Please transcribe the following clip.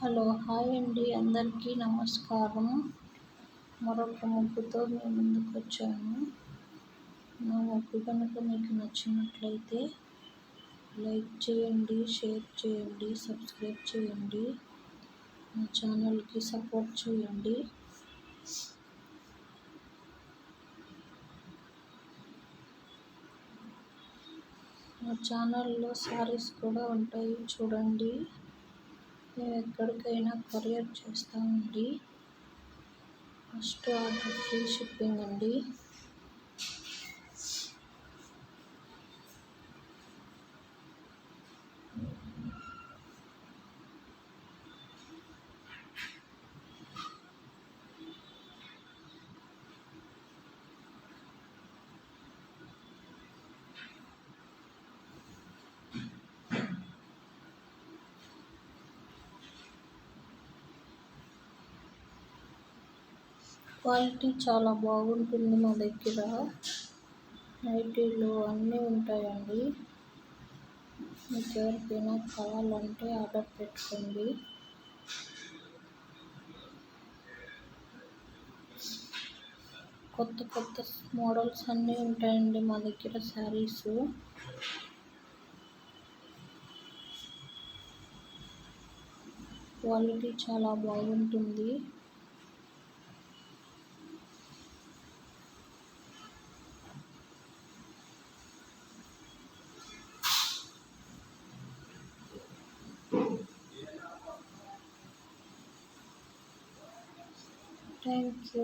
Hello hi అండి అందరికీ నమస్కారం. మరొక ముగ్గుతో మీ ముందుకు వచ్చాను. నా ముగ్గు కనుక మీకు నచ్చినట్లయితే లైక్ చేయండి, షేర్ చేయండి, సబ్స్క్రైబ్ చేయండి. నా ఛానల్కి సపోర్ట్ చేయండి. నా ఛానల్లో శారీస్ కూడా ఉంటాయి, చూడండి. మేము ఎక్కడికైనా కొరియర్ చేస్తామండి. ఫస్ట్ ఆర్డర్ ఫ్రీ షిప్పింగ్ అండి. క్వాలిటీ చాలా బాగుంటుంది. మా దగ్గర నైటీలు అన్నీ ఉంటాయండి. మీకు ఎవరికైనా కావాలంటే ఆర్డర్ పెట్టుకోండి. కొత్త కొత్త మోడల్స్ అన్నీ ఉంటాయండి మా దగ్గర శారీస్. క్వాలిటీ చాలా బాగుంటుంది. Thank you.